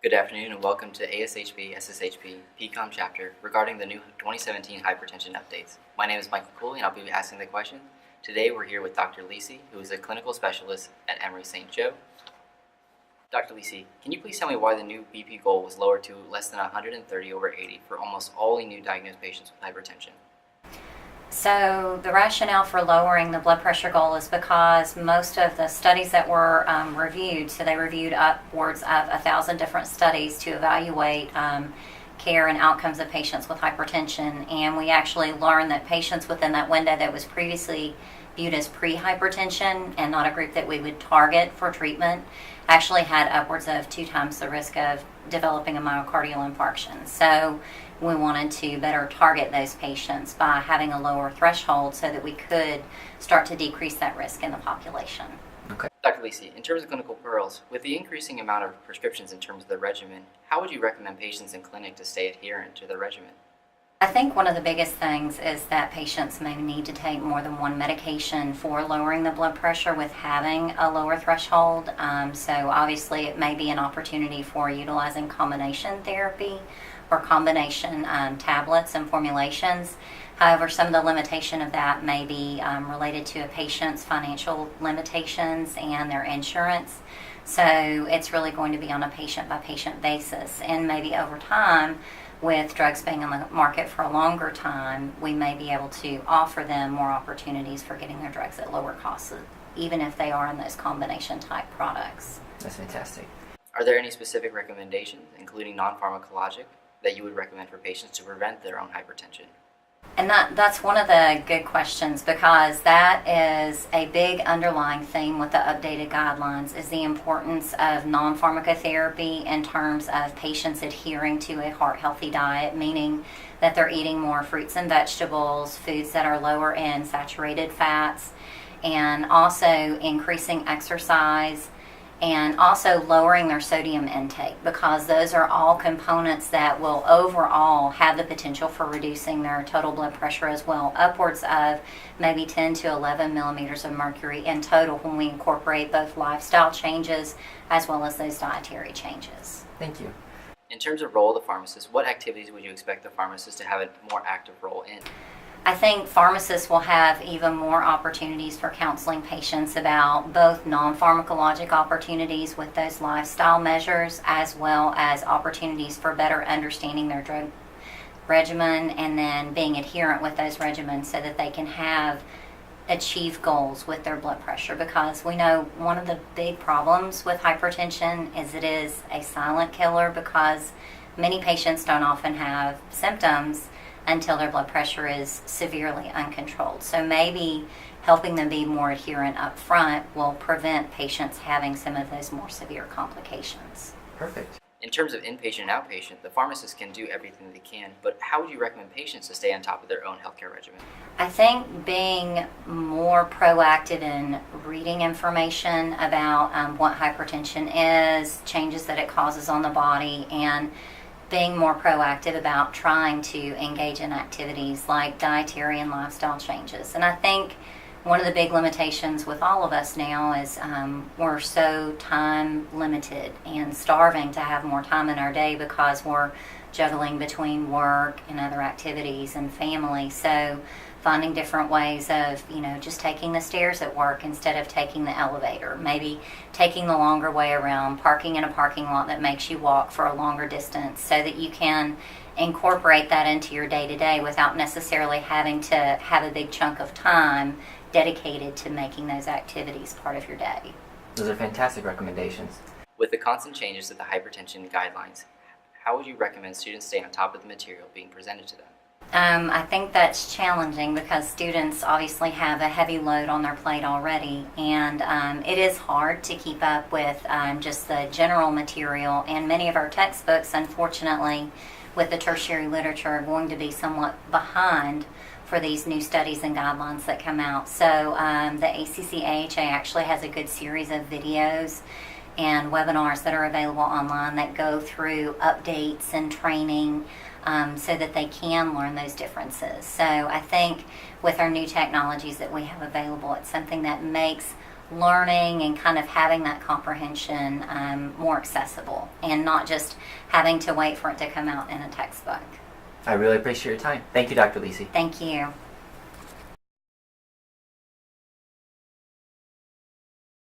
Good afternoon and welcome to ASHP SSHP PCOM chapter regarding the new 2017 hypertension updates. My name is Michael Cooley and I'll be asking the question. Today we're here with Dr. Lisi, who is a clinical specialist at Emory St. Joe. Dr. Lisi, can you please tell me why the new BP goal was lowered to less than 130 over 80 for almost all new diagnosed patients with hypertension? So the rationale for lowering the blood pressure goal is because most of the studies that were reviewed, so they reviewed upwards of 1,000 different studies to evaluate care and outcomes of patients with hypertension, and we actually learned that patients within that window that was previously viewed as pre-hypertension and not a group that we would target for treatment actually had upwards of 2 times the risk of developing a myocardial infarction. So we wanted to better target those patients by having a lower threshold so that we could start to decrease that risk in the population. Okay. Dr. Lisi, in terms of clinical pearls, with the increasing amount of prescriptions in terms of the regimen, how would you recommend patients in clinic to stay adherent to the regimen? I think one of the biggest things is that patients may need to take more than one medication for lowering the blood pressure with having a lower threshold. So obviously it may be an opportunity for utilizing combination therapy or combination tablets and formulations. However, some of the limitation of that may be related to a patient's financial limitations and their insurance. So it's really going to be on a patient-by-patient basis, and maybe over time, with drugs being on the market for a longer time, we may be able to offer them more opportunities for getting their drugs at lower costs, even if they are in those combination type products. That's fantastic. Are there any specific recommendations, including non-pharmacologic, that you would recommend for patients to prevent their own hypertension? And that's one of the good questions, because that is a big underlying theme with the updated guidelines, is the importance of non-pharmacotherapy in terms of patients adhering to a heart-healthy diet, meaning that they're eating more fruits and vegetables, foods that are lower in saturated fats, and also increasing exercise, and also lowering their sodium intake, because those are all components that will overall have the potential for reducing their total blood pressure as well, upwards of maybe 10 to 11 millimeters of mercury in total when we incorporate both lifestyle changes as well as those dietary changes. Thank you. In terms of role of the pharmacist, what activities would you expect the pharmacist to have a more active role in? I think pharmacists will have even more opportunities for counseling patients about both non-pharmacologic opportunities with those lifestyle measures, as well as opportunities for better understanding their drug regimen and then being adherent with those regimens so that they can achieve goals with their blood pressure. Because we know one of the big problems with hypertension is it is a silent killer, because many patients don't often have symptoms until their blood pressure is severely uncontrolled. So maybe helping them be more adherent up front will prevent patients having some of those more severe complications. Perfect. In terms of inpatient and outpatient, the pharmacist can do everything they can, but how would you recommend patients to stay on top of their own healthcare regimen? I think being more proactive in reading information about what hypertension is, changes that it causes on the body, and being more proactive about trying to engage in activities like dietary and lifestyle changes. And I think one of the big limitations with all of us now is we're so time limited and starving to have more time in our day because we're juggling between work and other activities and family. So finding different ways of, just taking the stairs at work instead of taking the elevator, maybe taking the longer way around, parking in a parking lot that makes you walk for a longer distance so that you can incorporate that into your day-to-day without necessarily having to have a big chunk of time dedicated to making those activities part of your day. Those are fantastic recommendations. With the constant changes to the hypertension guidelines, how would you recommend students stay on top of the material being presented to them? I think that's challenging because students obviously have a heavy load on their plate already, and it is hard to keep up with just the general material, and many of our textbooks, unfortunately, with the tertiary literature, are going to be somewhat behind for these new studies and guidelines that come out. So the ACC-AHA actually has a good series of videos and webinars that are available online that go through updates and training so that they can learn those differences. So I think with our new technologies that we have available, it's something that makes learning and kind of having that comprehension more accessible, and not just having to wait for it to come out in a textbook. I really appreciate your time. Thank you, Dr. Lisi. Thank you.